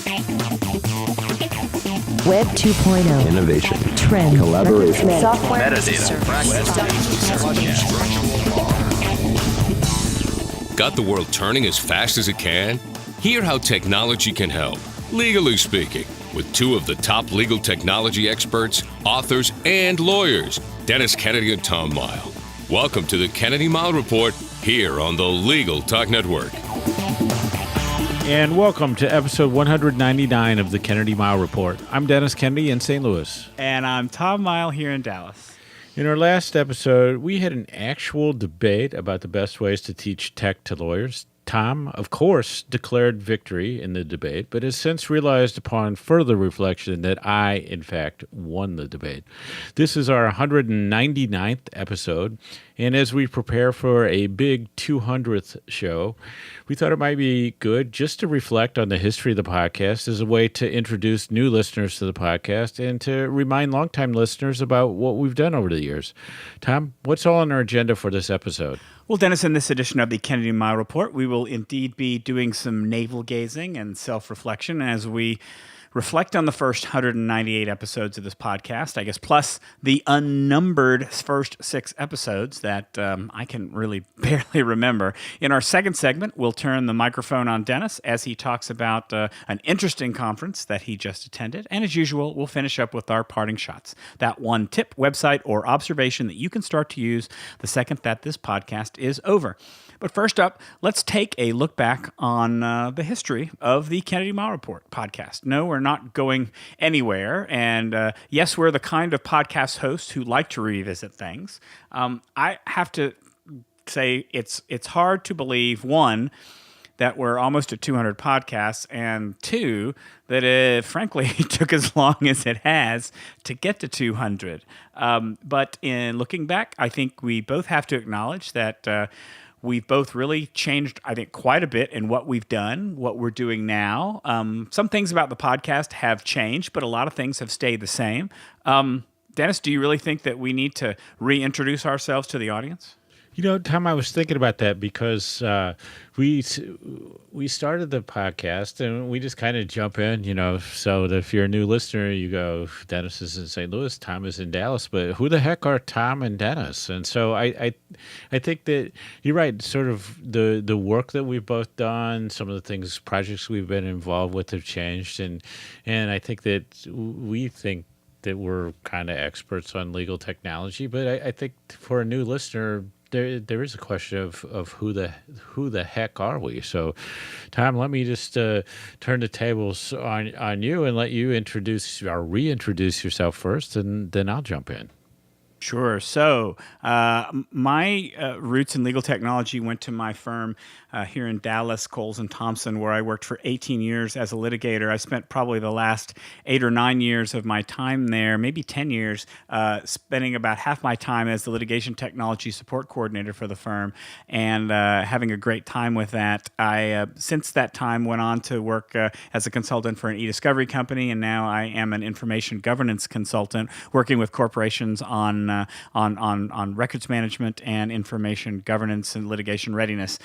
Web 2.0. Innovation. Trend. Collaboration. Software. Metadata. Got the world turning as fast as it can? Hear how technology can help, legally speaking, with two of the top legal technology experts, authors, and lawyers, Dennis Kennedy and Tom Mighell. Welcome to the Kennedy-Mighell Report here on the Legal Talk Network. And welcome to episode 199 of the Kennedy-Mighell Report. I'm Dennis Kennedy in St. Louis. And I'm Tom Mighell here in Dallas. In our last episode, we had an actual debate about the best ways to teach tech to lawyers. Tom, of course, declared victory in the debate, but has since realized upon further reflection that I, in fact, won the debate. This is our 199th episode, and as we prepare for a big 200th show, we thought it might be good just to reflect on the history of the podcast as a way to introduce new listeners to the podcast and to remind longtime listeners about what we've done over the years. Tom, what's all on our agenda for this episode? Well, Dennis, in this edition of the Kennedy-Mighell Report, we will indeed be doing some navel-gazing and self-reflection as we reflect on the first 198 episodes of this podcast, I guess, plus the unnumbered first 6 episodes that I can really barely remember. In our second segment, we'll turn the microphone on Dennis as he talks about an interesting conference that he just attended. And as usual, we'll finish up with our parting shots. That one tip, website, or observation that you can start to use the second that this podcast is over. But first up, let's take a look back on the history of the Kennedy-Mighell Report podcast. No, we're not going anywhere. And yes, we're the kind of podcast hosts who like to revisit things. I have to say it's hard to believe, one, that we're almost at 200 podcasts, and two, that it frankly took as long as it has to get to 200. But in looking back, I think we both have to acknowledge that we've both really changed, I think, quite a bit in what we've done, what we're doing now. Some things about the podcast have changed, but a lot of things have stayed the same. Dennis, do you really think that we need to reintroduce ourselves to the audience? You know, Tom, I was thinking about that because we started the podcast and we just kind of jump in, you know, so that if you're a new listener, you go, Dennis is in St. Louis, Tom is in Dallas, but who the heck are Tom and Dennis? And so I think that you're right, sort of the work that we've both done, some of the things, projects we've been involved with have changed. And I think that we think that we're kind of experts on legal technology, but I think for a new listener, there is a question of who the heck are we? So, Tom, let me just turn the tables on you and let you introduce or reintroduce yourself first, and then I'll jump in. Sure. So my roots in legal technology went to my firm here in Dallas, Coles and Thompson, where I worked for 18 years as a litigator. I spent probably the last 8 or 9 years of my time there, maybe 10 years, spending about half my time as the litigation technology support coordinator for the firm and having a great time with that. I, since that time, went on to work as a consultant for an e-discovery company, and now I am an information governance consultant working with corporations on records management and information governance and litigation readiness.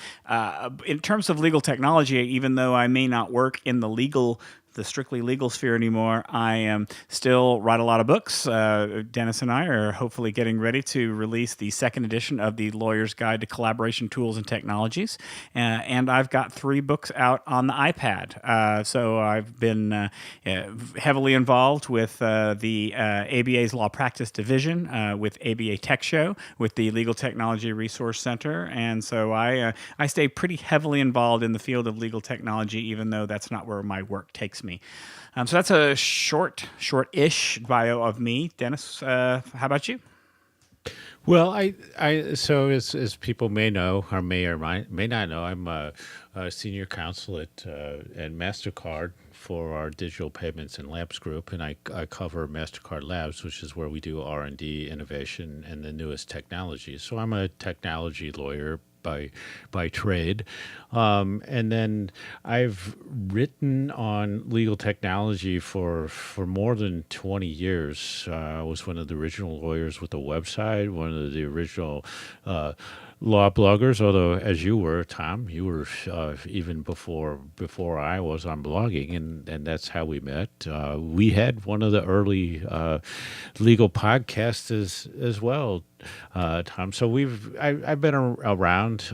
In terms of legal technology, even though I may not work in the strictly legal sphere anymore, I still write a lot of books. Dennis and I are hopefully getting ready to release the second edition of the Lawyer's Guide to Collaboration Tools and Technologies. And I've got 3 books out on the iPad. So I've been heavily involved with the ABA's Law Practice Division, with ABA Tech Show, with the Legal Technology Resource Center. And so I stay pretty heavily involved in the field of legal technology, even though that's not where my work takes me. So that's a short-ish bio of me. Dennis, how about you? Well, so as people may know or may not know, I'm a senior counsel at MasterCard for our digital payments and labs group, and I cover MasterCard Labs, which is where we do R&D, innovation, and the newest technology. So I'm a technology lawyer by trade. And then I've written on legal technology for more than 20 years. I was one of the original lawyers with the website, one of the original law bloggers, although as you were, Tom, you were even before I was on blogging, and that's how we met. We had one of the early legal podcasts as well, Tom. So I've been around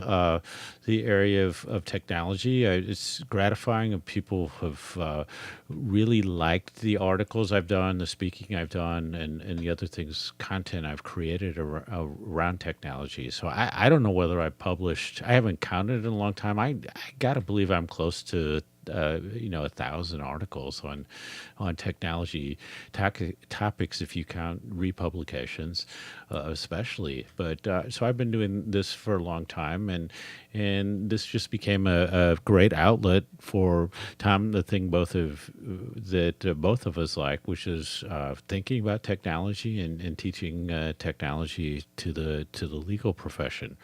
the area of technology. It's gratifying, and people have really liked the articles I've done, the speaking I've done, and the other things, content I've created around technology. So I don't know whether I published. I haven't counted in a long time. I got to believe I'm close to 1,000 articles on technology topics if you count republications, especially. But so I've been doing this for a long time, and this just became a great outlet for Tom. The thing both of us like, which is thinking about technology and teaching technology to the legal profession.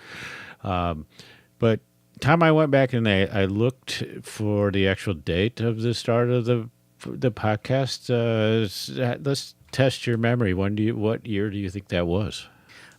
But Tom, I went back and I looked for the actual date of the start of the podcast. Let's test your memory. What year do you think that was?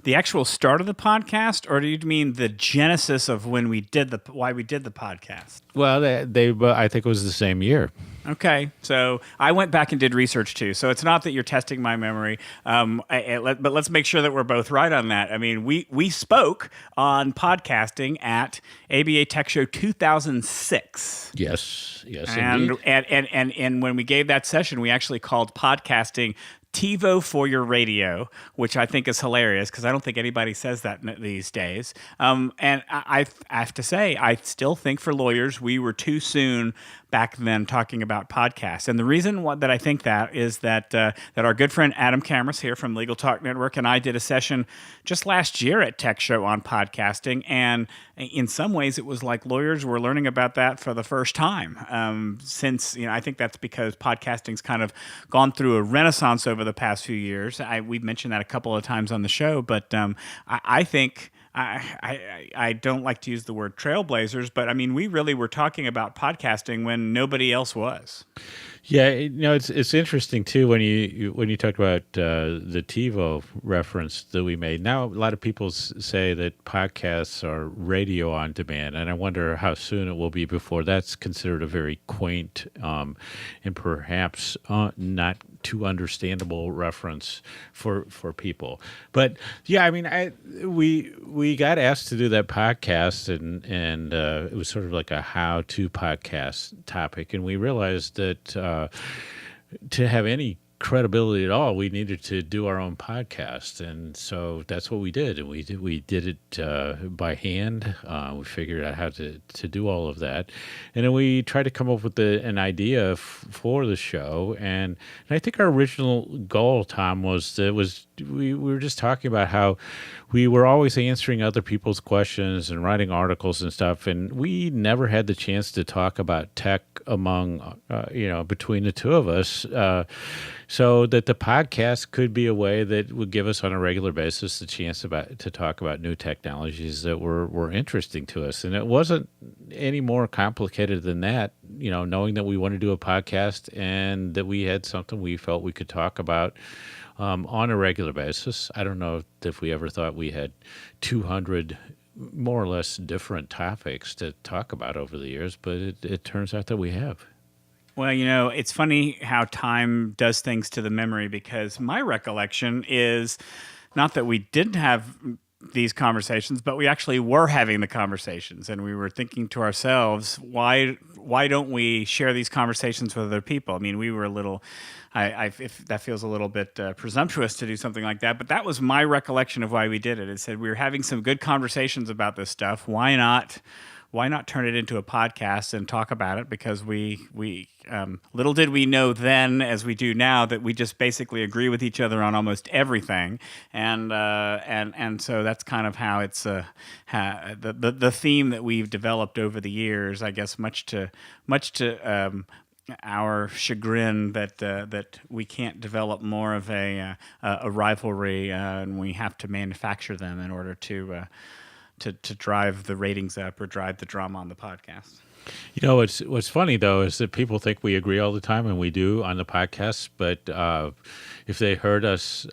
The actual start of the podcast, or do you mean the genesis of why we did the podcast? Well, I think it was the same year. Okay, so I went back and did research too. So it's not that you're testing my memory, but let's make sure that we're both right on that. I mean, we spoke on podcasting at ABA Tech Show 2006. Yes, and indeed. And when we gave that session, we actually called podcasting TiVo for your radio, which I think is hilarious because I don't think anybody says that these days. And I have to say, I still think for lawyers, we were too soon back then talking about podcasts. And the reason that I think that is that our good friend Adam Cameras here from Legal Talk Network and I did a session just last year at Tech Show on podcasting. And in some ways, it was like lawyers were learning about that for the first time. Since, I think that's because podcasting's kind of gone through a renaissance over the past few years. We've mentioned that a couple of times on the show, but I think I don't like to use the word trailblazers, but I mean, we really were talking about podcasting when nobody else was. Yeah, it's interesting too when you talk about the TiVo reference that we made. Now a lot of people say that podcasts are radio on demand, and I wonder how soon it will be before that's considered a very quaint and perhaps not too understandable reference for people. But yeah, I mean, we got asked to do that podcast, and it was sort of like a how-to podcast topic, and we realized that to have any credibility at all, we needed to do our own podcast, and so that's what we did. And we did it by hand. We figured out how to do all of that, and then we tried to come up with an idea for the show. And I think our original goal, Tom, was we were just talking about how we were always answering other people's questions and writing articles and stuff, and we never had the chance to talk about tech among between the two of us. So that the podcast could be a way that would give us on a regular basis the chance to talk about new technologies that were interesting to us. And it wasn't any more complicated than that, knowing that we want to do a podcast and that we had something we felt we could talk about on a regular basis. I don't know if we ever thought we had 200 more or less different topics to talk about over the years, but it turns out that we have. Well, it's funny how time does things to the memory, because my recollection is not that we didn't have these conversations, but we actually were having the conversations, and we were thinking to ourselves, why don't we share these conversations with other people? I mean, we were a little, if that feels a little bit presumptuous to do something like that, but that was my recollection of why we did it. It said we were having some good conversations about this stuff. Why not turn it into a podcast and talk about it? Because we little did we know then, as we do now, that we just basically agree with each other on almost everything, and so that's kind of how it's the theme that we've developed over the years. I guess much to our chagrin that we can't develop more of a rivalry, and we have to manufacture them in order to drive the ratings up or drive the drama on the podcast. What's funny, though, is that people think we agree all the time, and we do on the podcast. But if they heard us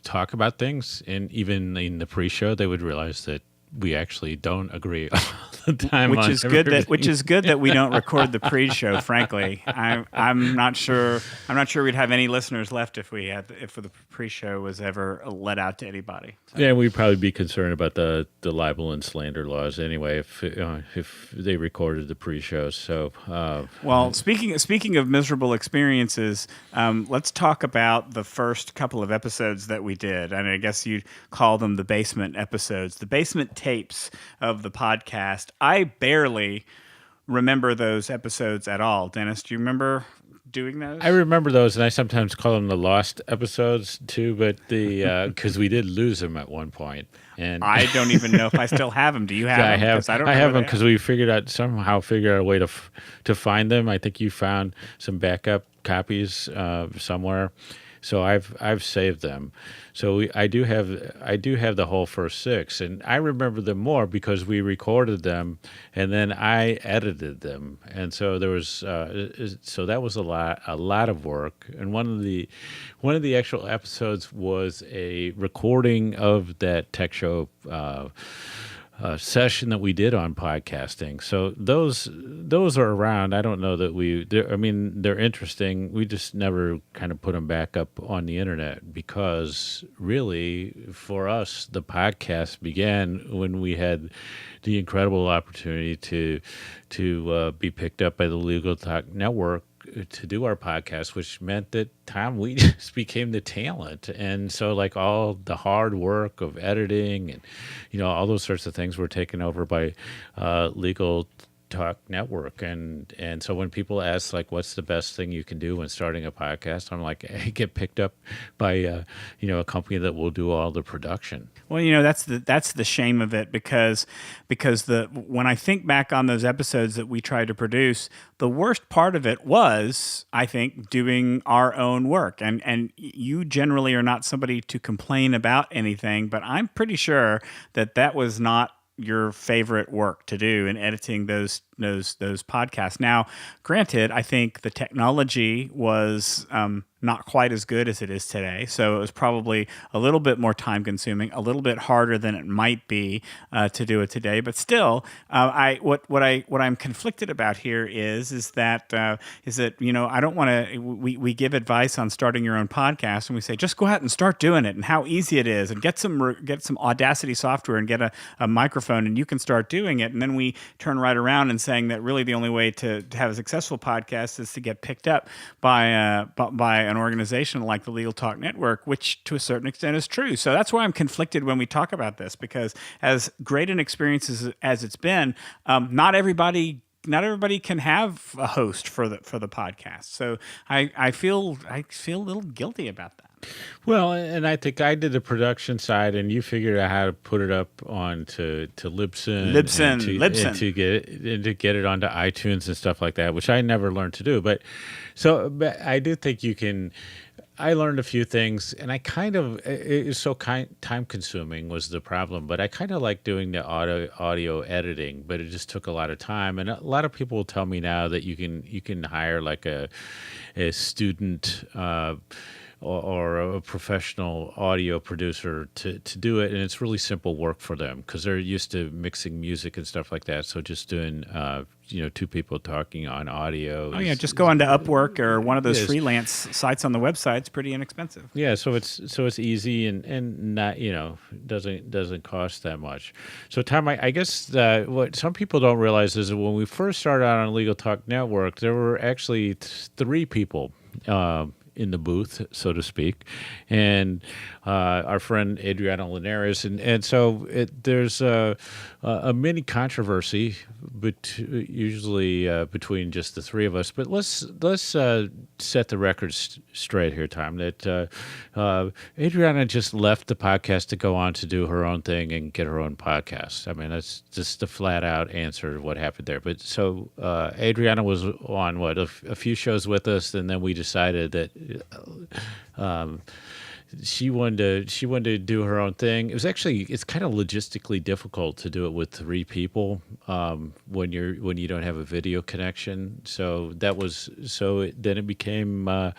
talk about things, and even in the pre-show, they would realize that we actually don't agree all the time. Which on is good everything. which is good that we don't record the pre-show. Frankly, I'm not sure we'd have any listeners left if the pre-show was ever let out to anybody. So. Yeah, we'd probably be concerned about the libel and slander laws anyway if they recorded the pre-show. So, well, speaking of miserable experiences, let's talk about the first couple of episodes that we did. And I guess you'd call them the basement episodes, the basement tapes of the podcast. I barely remember those episodes at all. Dennis, do you remember doing those? I remember those, and I sometimes call them the lost episodes too. But because we did lose them at one point, and I don't even know if I still have them. Do you have I them? have. 'Cause I don't I know have where them they because are. we figured out a way to find them. I think you found some backup copies somewhere. So I've saved them. So I do have the whole first 6, and I remember them more because we recorded them, and then I edited them, and so there was so that was a lot of work. And one of the actual episodes was a recording of that tech show session that we did on podcasting. So those are around. I don't know that they're interesting. We just never kind of put them back up on the internet because really for us, the podcast began when we had the incredible opportunity to be picked up by the Legal Talk Network to do our podcast, which meant that we just became the talent. And so like all the hard work of editing and, all those sorts of things were taken over by Legal Talk Network. And so when people ask like, what's the best thing you can do when starting a podcast? I'm like, hey, get picked up by, a company that will do all the production. Well, that's the shame of it because when I think back on those episodes that we tried to produce, the worst part of it was, I think, doing our own work. And you generally are not somebody to complain about anything, but I'm pretty sure that was not your favorite work to do in editing those podcasts. Now, granted, I think the technology was not quite as good as it is today, so it was probably a little bit more time consuming, a little bit harder than it might be to do it today. But still, what I'm conflicted about here is that I don't want to. We give advice on starting your own podcast, and we say just go out and start doing it, and how easy it is, and get some Audacity software and get a microphone, and you can start doing it. And then we turn right around and saying that really the only way to have a successful podcast is to get picked up by an organization like the Legal Talk Network, which to a certain extent is true. So that's why I'm conflicted when we talk about this, because as great an experience as it's been, not everybody can have a host for the podcast. So I feel a little guilty about that. Well, and I think I did the production side, and you figured out how to put it up onto Libsyn, and to get it onto iTunes and stuff like that, which I never learned to do. But I do think you can. I learned a few things, and I kind of it was so time consuming was the problem. But I kind of like doing the audio editing, but it just took a lot of time. And a lot of people will tell me now that you can hire like a student. Or a professional audio producer to do it, and it's really simple work for them because they're used to mixing music and stuff like that. So just doing two people talking on audio. Oh yeah, just go on to Upwork or one of those freelance sites on the website. It's pretty inexpensive. Yeah, so it's easy and not doesn't cost that much. So Tom, I guess what some people don't realize is that when we first started out on Legal Talk Network, there were actually 3 people. In the booth, so to speak, and our friend Adriana Linares, and so there's a mini controversy, but usually between just the 3 of us. But let's set the record straight here, Tom. That Adriana just left the podcast to go on to do her own thing and get her own podcast. I mean, that's just the flat out answer to what happened there. But so Adriana was on a few shows with us, and then we decided that. She wanted to do her own thing. It's kind of logistically difficult to do it with 3 people when you don't have a video connection. So then it became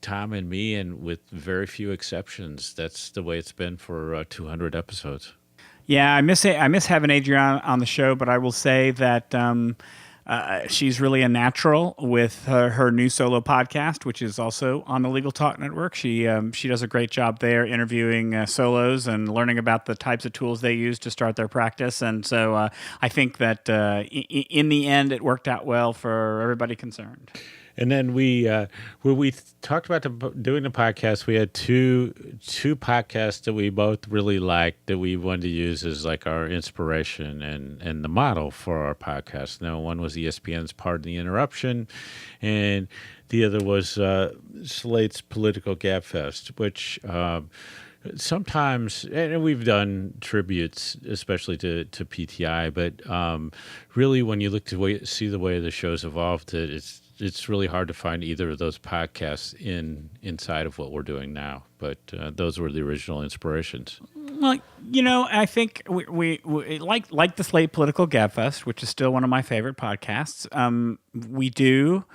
Tom and me, and with very few exceptions, that's the way it's been for 200 episodes. Yeah, I miss having Adrienne on the show, but I will say that she's really a natural with her new solo podcast, which is also on the Legal Talk Network. She does a great job there interviewing solos and learning about the types of tools they use to start their practice. And so I think that in the end, it worked out well for everybody concerned. And then when we talked about doing the podcast, we had two podcasts that we both really liked that we wanted to use as like our inspiration and the model for our podcast. Now, one was ESPN's Pardon the Interruption, and the other was Slate's Political Gabfest, which sometimes, and we've done tributes, especially to PTI, but really when you look to see the way the show's evolved, it's really hard to find either of those podcasts inside of what we're doing now. But those were the original inspirations. Well, I think we like the Slate Political Gabfest, which is still one of my favorite podcasts. We do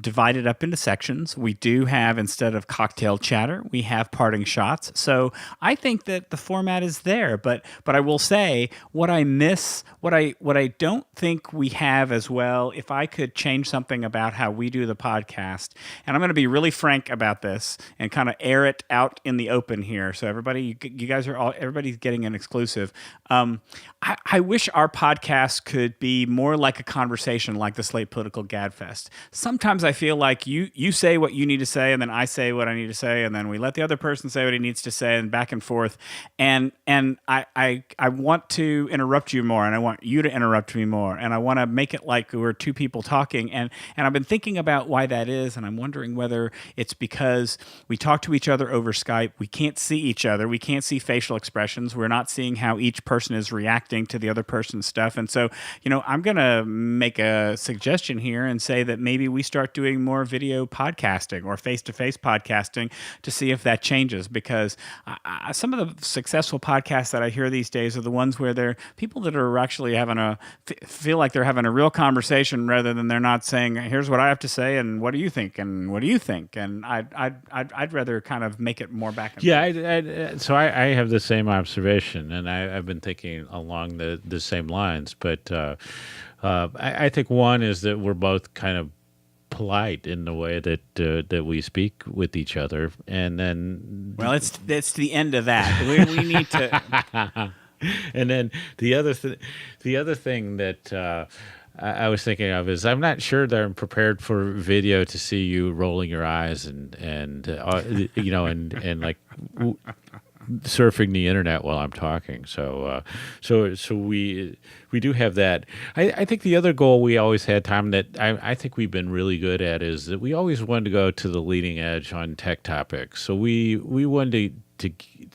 divide it up into sections. We do have, instead of cocktail chatter, we have parting shots. So I think that the format is there. But I will say what I miss, what I don't think we have as well. If I could change something about how we do the podcast, and I'm going to be really frank about this and kind of air it out in the open here. So everybody, you guys are everybody's getting an exclusive. I wish our podcast could be more like a conversation, like the Slate Political Gabfest. Sometimes I feel like you say what you need to say, and then I say what I need to say, and then we let the other person say what he needs to say, and back and forth. And I want to interrupt you more, and I want you to interrupt me more, and I want to make it like we're two people talking. And I've been thinking about why that is, and I'm wondering whether it's because we talk to each other over Skype. We can't see each other. We can't see facial expressions. We're not seeing how each person is reacting to the other person's stuff. And so, I'm going to make a suggestion here and say that maybe we start doing more video podcasting or face-to-face podcasting to see if that changes, because some of the successful podcasts that I hear these days are the ones where they're people that are actually feel like they're having a real conversation, rather than they're not saying, here's what I have to say and what do you think and what do you think. And I'd rather kind of make it more back and forth. So I have the same observation, and I've been thinking along the same lines. But I think one is that we're both kind of polite in the way that we speak with each other, and then it's the end of that. We need to. And then the other thing that I was thinking of is I'm not sure that I'm prepared for video to see you rolling your eyes and like surfing the internet while I'm talking. So we do have that. I think the other goal we always had, Tom, that I think we've been really good at, is that we always wanted to go to the leading edge on tech topics. So we wanted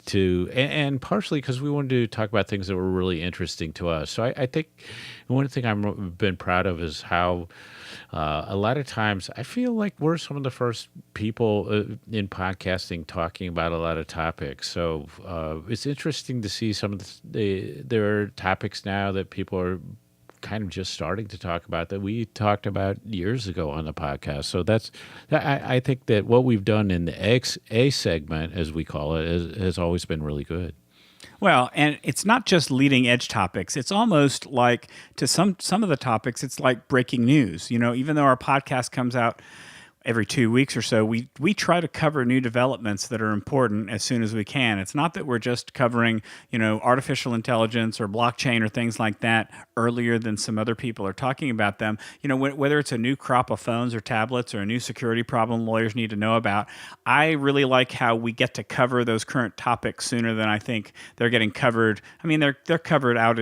to and partially because we wanted to talk about things that were really interesting to us. So I think one thing I've been proud of is how a lot of times I feel like we're some of the first people in podcasting talking about a lot of topics. So it's interesting to see some of there are topics now that people are kind of just starting to talk about that we talked about years ago on the podcast. So I think that what we've done in the A segment, as we call it, has always been really good. Well, and it's not just leading edge topics. It's almost like, to some of the topics, it's like breaking news. Even though our podcast comes out every 2 weeks or so, we try to cover new developments that are important as soon as we can. It's not that we're just covering, artificial intelligence or blockchain or things like that earlier than some other people are talking about them. Whether it's a new crop of phones or tablets or a new security problem lawyers need to know about, I really like how we get to cover those current topics sooner than I think they're getting covered. I mean, they're covered out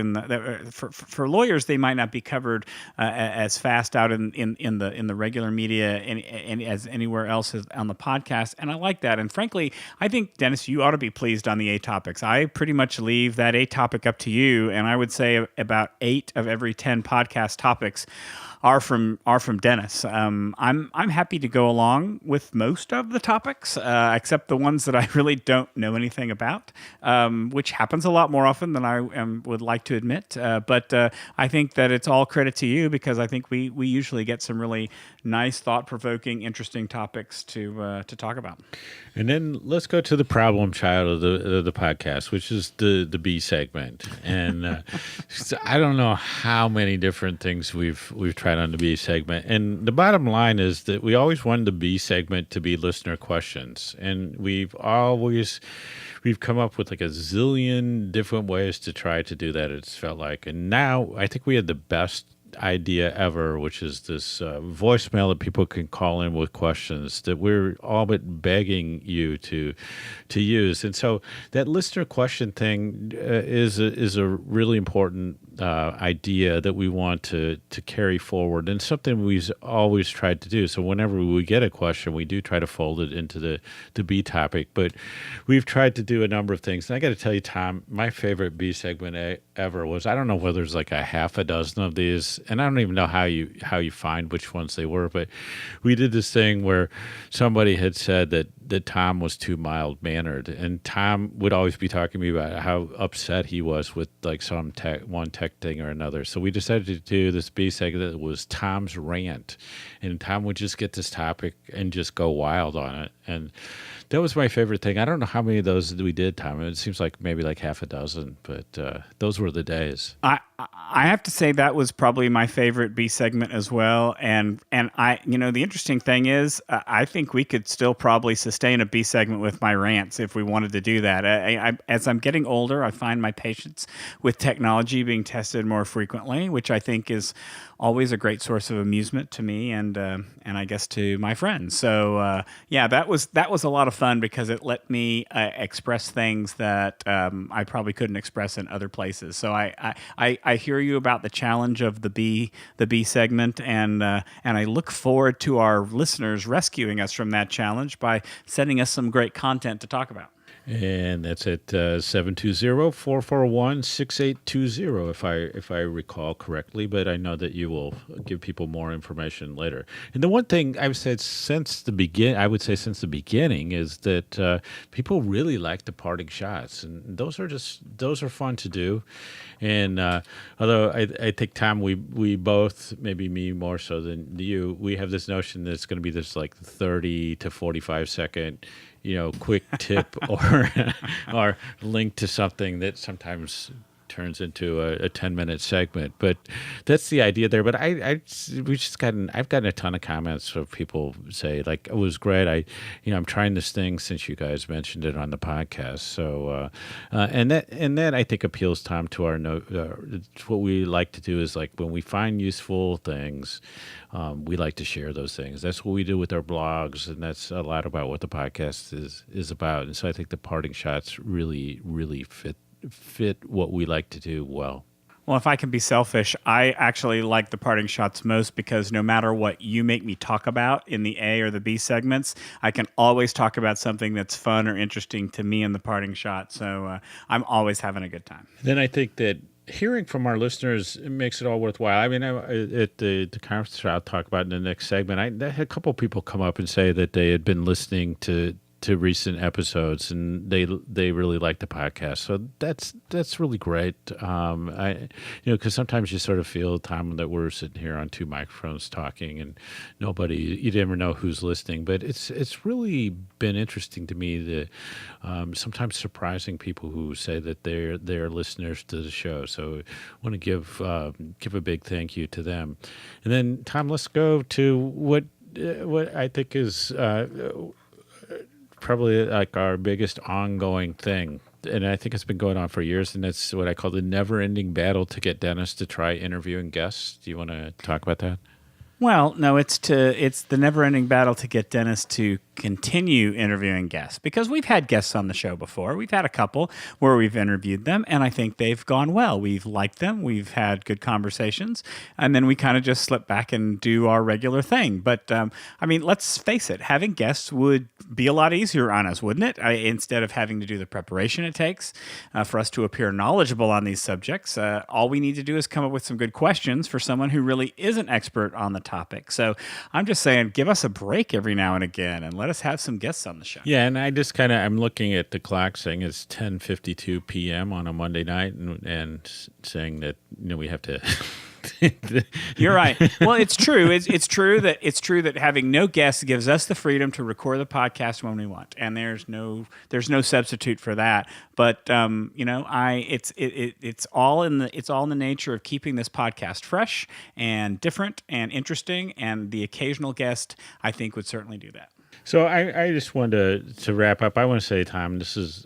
for lawyers. They might not be covered as fast out in the regular media and as anywhere else on the podcast. And I like that. And frankly, I think, Dennis, you ought to be pleased on the A topics. I pretty much leave that A topic up to you. And I would say about 8 of every 10 podcast topics are from Dennis. I'm happy to go along with most of the topics, except the ones that I really don't know anything about, which happens a lot more often than I would like to admit. But I think that it's all credit to you, because I think we usually get some really nice, thought-provoking, interesting topics to talk about. And then let's go to the problem child of the podcast, which is the B segment. And so I don't know how many different things we've tried on the B segment. And the bottom line is that we always wanted the B segment to be listener questions, and we've come up with like a zillion different ways to try to do that. It's felt like, and now I think we had the best idea ever, which is this voicemail that people can call in with questions that we're all but begging you to use. And so that listener question thing is a really important idea that we want to carry forward, and something we've always tried to do. So whenever we get a question, we do try to fold it into the B topic, but we've tried to do a number of things. And I got to tell you, Tom, my favorite B segment ever was, I don't know whether there's like a half a dozen of these, and I don't even know how you find which ones they were, but we did this thing where somebody had said that Tom was too mild-mannered, and Tom would always be talking to me about how upset he was with like some one tech thing or another. So we decided to do this B segment that was Tom's rant, and Tom would just get this topic and just go wild on it. And that was my favorite thing. I don't know how many of those we did, Tom. It seems like maybe like half a dozen, but those were the days. I have to say that was probably my favorite B segment as well. And I, the interesting thing is, I think we could still probably sustain a B segment with my rants if we wanted to do that. As I'm getting older, I find my patience with technology being tested more frequently, which I think is always a great source of amusement to me and I guess to my friends. So that was a lot of fun, because it let me express things that I probably couldn't express in other places. So I hear you about the challenge of the B segment, and I look forward to our listeners rescuing us from that challenge by sending us some great content to talk about. And that's at 720-441-6820, if I recall correctly. But I know that you will give people more information later. And the one thing I've said since the beginning is that people really like the parting shots, and those are fun to do. And although I think, Tom, we both, maybe me more so than you, we have this notion that it's going to be this like 30 to 45 second quick tip or link to something that sometimes turns into a 10-minute segment. But that's the idea there. But I've gotten a ton of comments of people say, like, it was great. I'm trying this thing since you guys mentioned it on the podcast. So and that I think appeals, Tom, to our what we like to do is, like, when we find useful things, we like to share those things. That's what we do with our blogs, and that's a lot about what the podcast is about. And so I think the parting shots really, really fit what we like to do well. Well, if I can be selfish, I actually like the parting shots most, because no matter what you make me talk about in the A or the B segments, I can always talk about something that's fun or interesting to me in the parting shot. So I'm always having a good time. Then I think that hearing from our listeners, it makes it all worthwhile. I mean, at the conference I'll talk about in the next segment, I had a couple people come up and say that they had been listening to recent episodes, and they really like the podcast. So that's really great. Because sometimes you sort of feel, Tom, that we're sitting here on two microphones talking, and you never know who's listening. But it's really been interesting to me that sometimes surprising people who say that they're listeners to the show. So I want to give a big thank you to them. And then, Tom, let's go to what I think is probably like our biggest ongoing thing, and I think it's been going on for years, and it's what I call the never-ending battle to get Dennis to try interviewing guests. Do you want to talk about that? Well, no, it's the never-ending battle to get Dennis to continue interviewing guests, because we've had guests on the show before. We've had a couple where we've interviewed them, and I think they've gone well. We've liked them. We've had good conversations, and then we kind of just slip back and do our regular thing. But I mean, let's face it, having guests would be a lot easier on us, wouldn't it? Instead of having to do the preparation it takes for us to appear knowledgeable on these subjects, all we need to do is come up with some good questions for someone who really is an expert on the topic. So I'm just saying, give us a break every now and again, and let us have some guests on the show. Yeah, and I just I'm looking at the clock saying it's 10:52 p.m. on a Monday night, and saying that we have to. You're right. Well, it's true. It's true that having no guests gives us the freedom to record the podcast when we want, and there's no substitute for that. But it's all in the nature of keeping this podcast fresh and different and interesting, and the occasional guest, I think, would certainly do that. So I just wanted to wrap up. I want to say, Tom,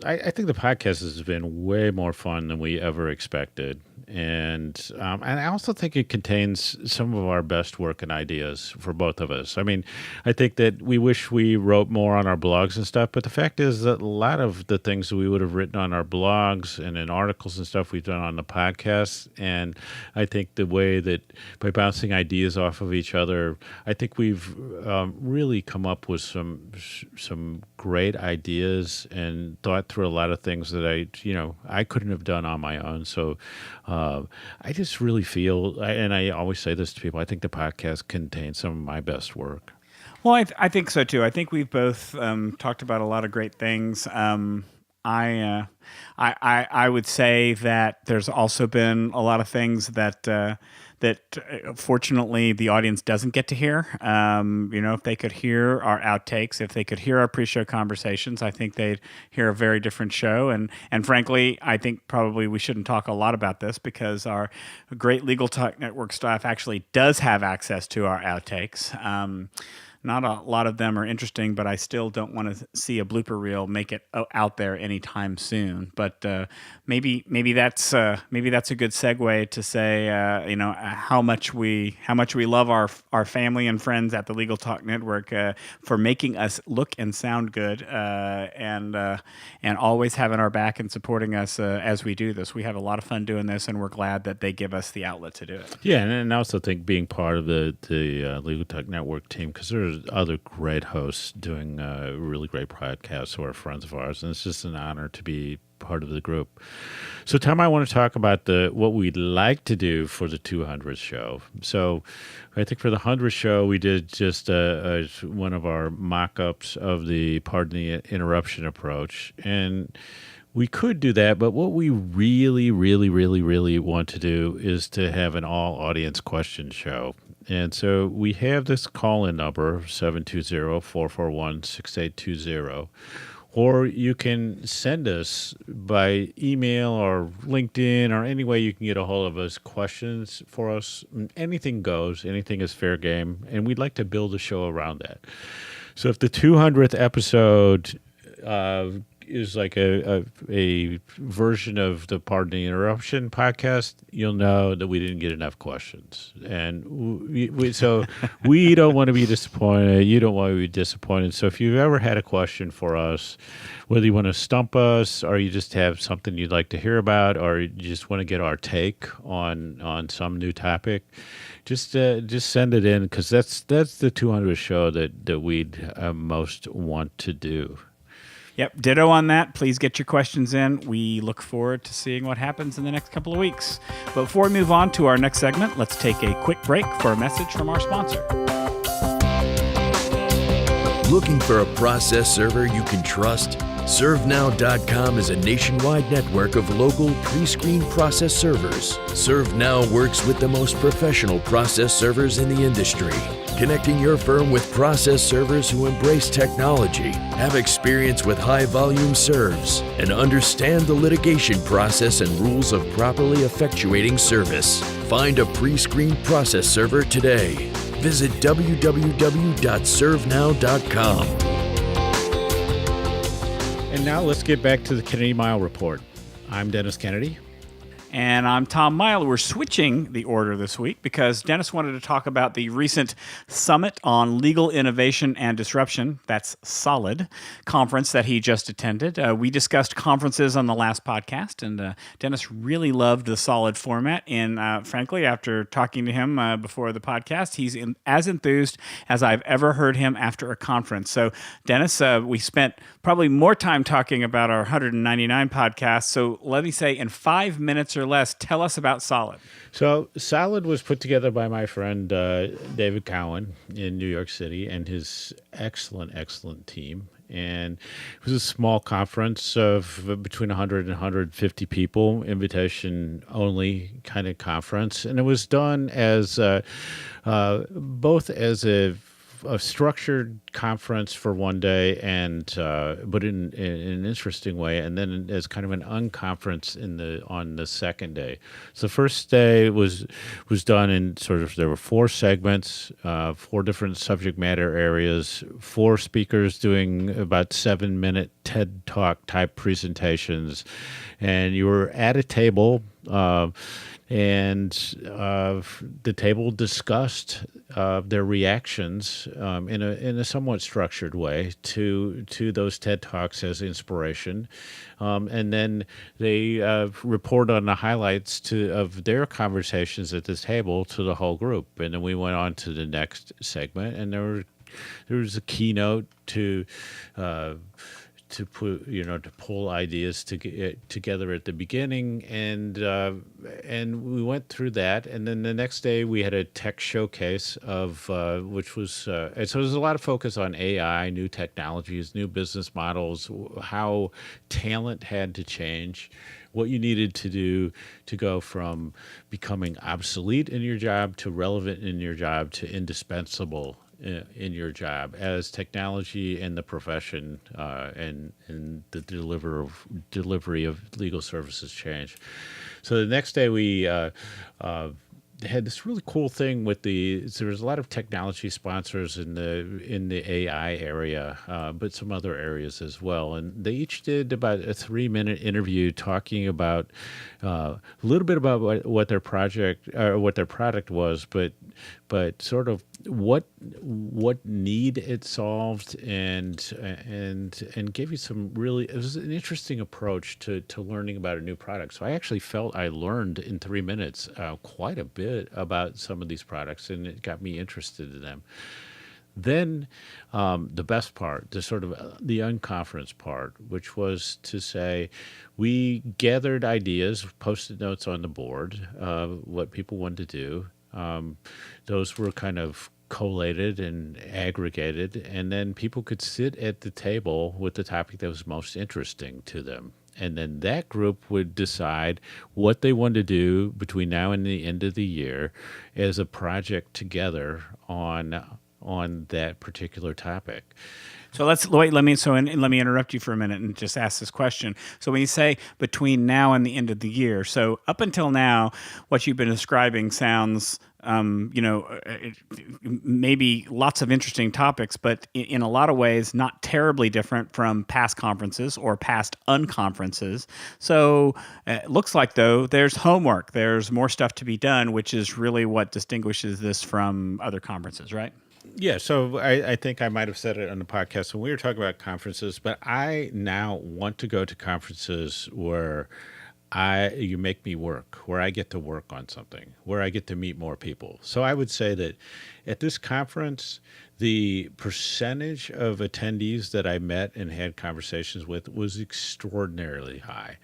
I think the podcast has been way more fun than we ever expected. And I also think it contains some of our best work and ideas for both of us. I mean, I think that we wish we wrote more on our blogs and stuff, but the fact is that a lot of the things that we would have written on our blogs and in articles and stuff we've done on the podcast. And I think the way that by bouncing ideas off of each other, I think we've really come up with some great ideas and thought through a lot of things that I couldn't have done on my own. So I just really feel, and I always say this to people, I think the podcast contains some of my best work. Well, I think so too. I think we've both talked about a lot of great things. I would say that there's also been a lot of things that fortunately the audience doesn't get to hear. If they could hear our outtakes, if they could hear our pre-show conversations, I think they'd hear a very different show. And frankly, I think probably we shouldn't talk a lot about this, because our great Legal Talk Network staff actually does have access to our outtakes. Not a lot of them are interesting, but I still don't want to see a blooper reel make it out there anytime soon. But maybe that's a good segue to say how much we love our family and friends at the Legal Talk Network for making us look and sound good and always having our back and supporting us as we do this. We have a lot of fun doing this, and we're glad that they give us the outlet to do it. Yeah, and I also think being part of the Legal Talk Network team, because there's other great hosts doing really great podcasts who are friends of ours, and it's just an honor to be part of the group. So, Tom, I want to talk about what we'd like to do for the 200th show. So, I think for the 100th show, we did just one of our mock-ups of the pardon the interruption approach, and we could do that, but what we really, really, really, really want to do is to have an all-audience question show. And so we have this call-in number, 720-441-6820. Or you can send us by email or LinkedIn or any way you can get a hold of us questions for us. Anything goes. Anything is fair game. And we'd like to build a show around that. So if the 200th episode is like a version of the Pardon the Interruption podcast, you'll know that we didn't get enough questions. And so we don't want to be disappointed. You don't want to be disappointed. So if you've ever had a question for us, whether you want to stump us or you just have something you'd like to hear about or you just want to get our take on some new topic, just send it in, because that's the 200th show that we'd most want to do. Yep, ditto on that. Please get your questions in. We look forward to seeing what happens in the next couple of weeks. But before we move on to our next segment, let's take a quick break for a message from our sponsor. Looking for a process server you can trust? ServeNow.com is a nationwide network of local pre-screened process servers. ServeNow works with the most professional process servers in the industry, connecting your firm with process servers who embrace technology, have experience with high-volume serves, and understand the litigation process and rules of properly effectuating service. Find a pre-screened process server today. Visit www.servenow.com. And now let's get back to the Kennedy-Mighell Report. I'm Dennis Kennedy. And I'm Tom Mighell. We're switching the order this week because Dennis wanted to talk about the recent Summit on Legal Innovation and Disruption, that's SOLID, conference that he just attended. We discussed conferences on the last podcast, and Dennis really loved the SOLID format. And frankly, after talking to him before the podcast, he's as enthused as I've ever heard him after a conference. So, Dennis, we spent probably more time talking about our 199 podcasts. So let me say, in 5 minutes or less, tell us about SOLID. So SOLID was put together by my friend David Cowan in New York City and his excellent team. And it was a small conference of between 100 and 150 people, invitation only kind of conference. And it was done as both as a structured conference for one day, and but in an interesting way, and then as kind of an unconference on the second day. So the first day was done in sort of, there were 4 segments, 4 different subject matter areas, 4 speakers doing about 7-minute TED Talk type presentations, and you were at a table. And the table discussed their reactions in a somewhat structured way to those TED Talks as inspiration, and then they report on the highlights of their conversations at this table to the whole group. And then we went on to the next segment, and there was a keynote to pull ideas together at the beginning, and we went through that, and then the next day we had a tech showcase of which was and so there's a lot of focus on AI, new technologies, new business models, how talent had to change, what you needed to do to go from becoming obsolete in your job to relevant in your job to indispensable in your job as technology and the profession and the delivery of legal services change. So the next day we had this really cool thing with there was a lot of technology sponsors in the AI area, but some other areas as well. And they each did about a 3-minute interview talking about a little bit about what their project or what their product was, but sort of what need it solved, and gave you some really, it was an interesting approach to learning about a new product. So I actually felt I learned in 3 minutes quite a bit about some of these products, and it got me interested in them. Then the best part, the sort of the unconference part, which was to say we gathered ideas, posted notes on the board, what people wanted to do. Those were kind of collated and aggregated, and then people could sit at the table with the topic that was most interesting to them. And then that group would decide what they wanted to do between now and the end of the year as a project together on that particular topic. So let me interrupt you for a minute and just ask this question. So when you say between now and the end of the year, so up until now, what you've been describing sounds, maybe lots of interesting topics, but in a lot of ways not terribly different from past conferences or past unconferences. So it looks like, though, there's homework, there's more stuff to be done, which is really what distinguishes this from other conferences, right? Yeah, so I think I might have said it on the podcast when we were talking about conferences, but I now want to go to conferences where you make me work, where I get to work on something, where I get to meet more people. So I would say that at this conference, the percentage of attendees that I met and had conversations with was extraordinarily high.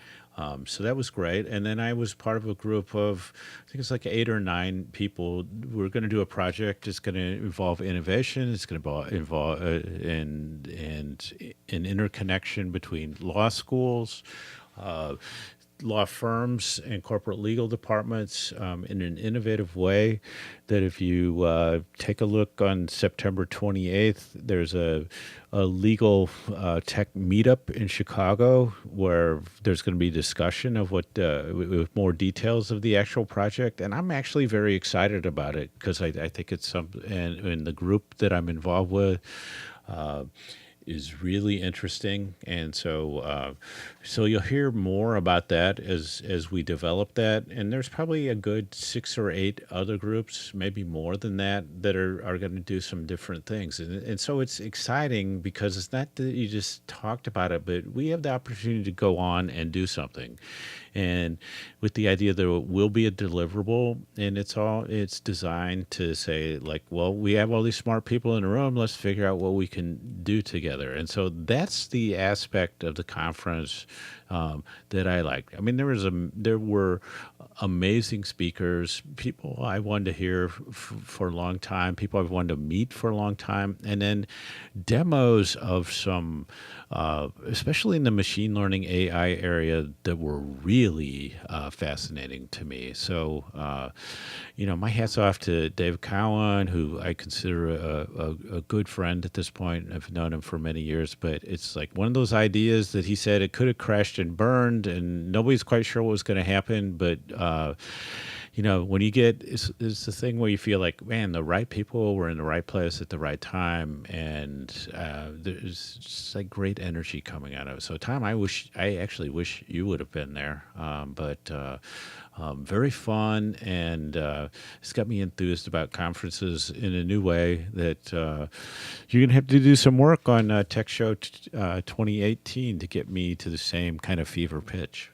So that was great. And then I was part of a group of, I think it's like 8 or 9 people. We're going to do a project. It's going to involve innovation. It's going to involve and an interconnection between law schools, law firms and corporate legal departments in an innovative way that if you take a look on September 28th, there's a legal tech meetup in Chicago where there's going to be discussion of with more details of the actual project. And I'm actually very excited about it because I think it's something, and the group that I'm involved with, is really interesting, and so you'll hear more about that as we develop that. And there's probably a good 6 or 8 other groups, maybe more than that are going to do some different things. And so it's exciting because it's not that you just talked about it, but we have the opportunity to go on and do something. And with the idea there will be a deliverable, and it's designed to say, like, well, we have all these smart people in the room, let's figure out what we can do together. And so that's the aspect of the conference that I liked. I mean, there were amazing speakers, people I wanted to hear for a long time, people I've wanted to meet for a long time, and then demos of some, especially in the machine learning AI area, that were really fascinating to me. So, my hat's off to Dave Cowan, who I consider a good friend at this point. I've known him for many years, but it's like one of those ideas that he said it could have crashed and burned, and nobody's quite sure what was going to happen. But when you get, it's the thing where you feel like, man, the right people were in the right place at the right time, and there's just like great energy coming out of it. So, Tom, I actually wish you would have been there, but very fun, and it's got me enthused about conferences in a new way that you're going to have to do some work on Tech Show 2018 to get me to the same kind of fever pitch.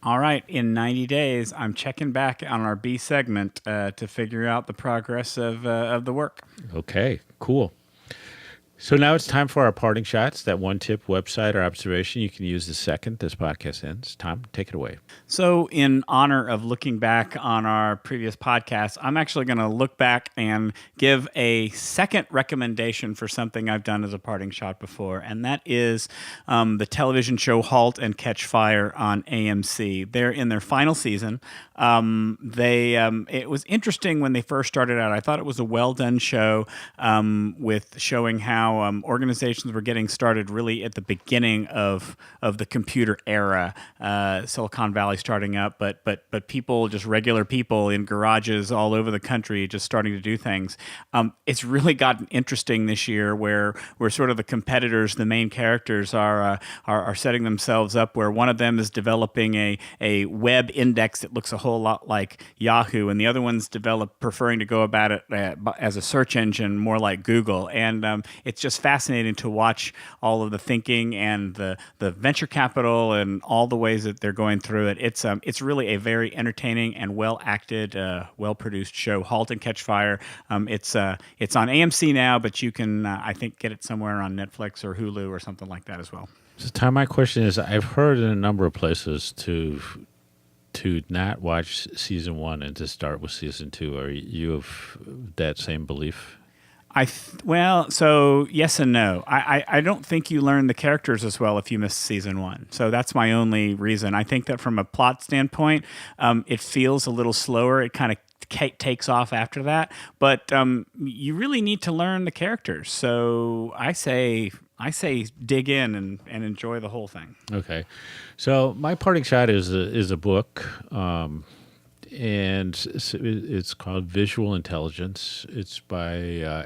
All right. In 90 days, I'm checking back on our B segment to figure out the progress of the work. Okay, cool. So now it's time for our parting shots. That one tip, website, or observation you can use the second this podcast ends. Tom, take it away. So in honor of looking back on our previous podcast, I'm actually going to look back and give a second recommendation for something I've done as a parting shot before, and that is the television show Halt and Catch Fire on AMC. They're in their final season. It was interesting when they first started out. I thought it was a well-done show with showing how organizations were getting started really at the beginning of the computer era, Silicon Valley starting up, but people, just regular people in garages all over the country, just starting to do things. It's really gotten interesting this year, where sort of the competitors, the main characters, are setting themselves up. Where one of them is developing a web index that looks a whole lot like Yahoo, and the other one's preferring to go about it as a search engine, more like Google. And it's just fascinating to watch all of the thinking and the venture capital and all the ways that they're going through it. It's really a very entertaining and well acted, well produced show. Halt and Catch Fire. It's on AMC now, but you can I think get it somewhere on Netflix or Hulu or something like that as well. So, Tom, my question is: I've heard in a number of places to not watch season 1 and to start with season 2. Are you of that same belief? So yes and no. I don't think you learn the characters as well if you miss season 1. So that's my only reason. I think that from a plot standpoint, it feels a little slower. It kind of takes off after that. But you really need to learn the characters. So I say dig in and enjoy the whole thing. Okay. So my parting shot is a book. And it's called Visual Intelligence. It's by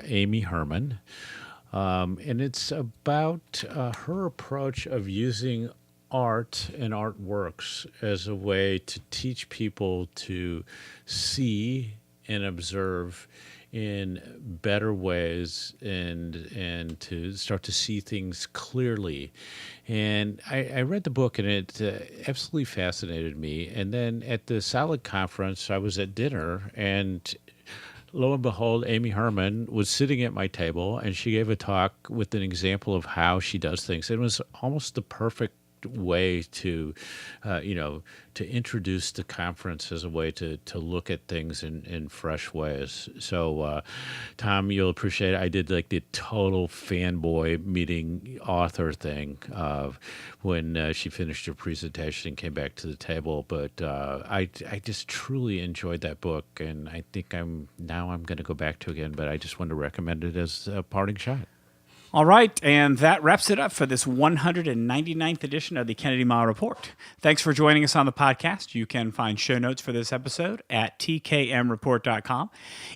Amy Herman. And it's about her approach of using art and artworks as a way to teach people to see and observe in better ways and to start to see things clearly. And I read the book, and it absolutely fascinated me. And then at the Solid Conference, I was at dinner, and lo and behold, Amy Herman was sitting at my table, and she gave a talk with an example of how she does things. It was almost the perfect way to introduce the conference as a way to look at things in fresh ways. So, Tom, you'll appreciate it. I did like the total fanboy meeting author thing when she finished her presentation and came back to the table. But I just truly enjoyed that book, and I think I'm going to go back to it again. But I just wanted to recommend it as a parting shot. All right, and that wraps it up for this 199th edition of the Kennedy-Mighell Report. Thanks for joining us on the podcast. You can find show notes for this episode at tkmreport.com.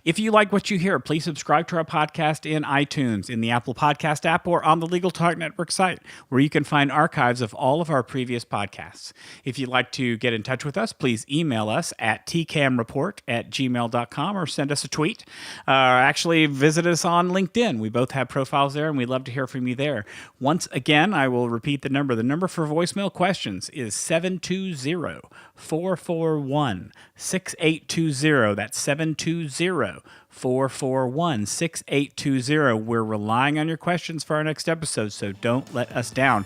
If you like what you hear, please subscribe to our podcast in iTunes, in the Apple Podcast app, or on the Legal Talk Network site, where you can find archives of all of our previous podcasts. If you'd like to get in touch with us, please email us at tkmreport@gmail.com or send us a tweet. Actually, visit us on LinkedIn. We both have profiles there, and we'd love to hear from you there. Once again, I will repeat the number. The number for voicemail questions is 720-441-6820. That's 720-441-6820. We're relying on your questions for our next episode, so don't let us down.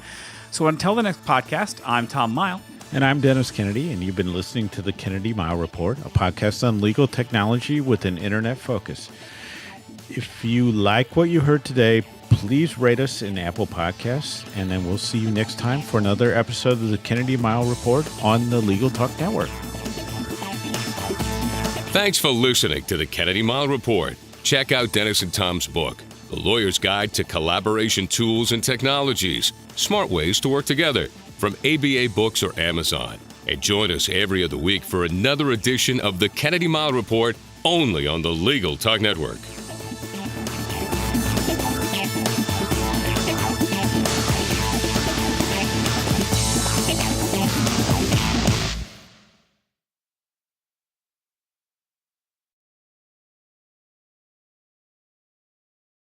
So until the next podcast, I'm Tom Mighell. And I'm Dennis Kennedy, and you've been listening to the Kennedy-Mighell Report, a podcast on legal technology with an internet focus. If you like what you heard today, please rate us in Apple Podcasts, and then we'll see you next time for another episode of the Kennedy-Mighell Report on the Legal Talk Network. Thanks for listening to the Kennedy-Mighell Report. Check out Dennis and Tom's book, The Lawyer's Guide to Collaboration Tools and Technologies, Smart Ways to Work Together, from ABA Books or Amazon. And join us every other week for another edition of the Kennedy-Mighell Report, only on the Legal Talk Network.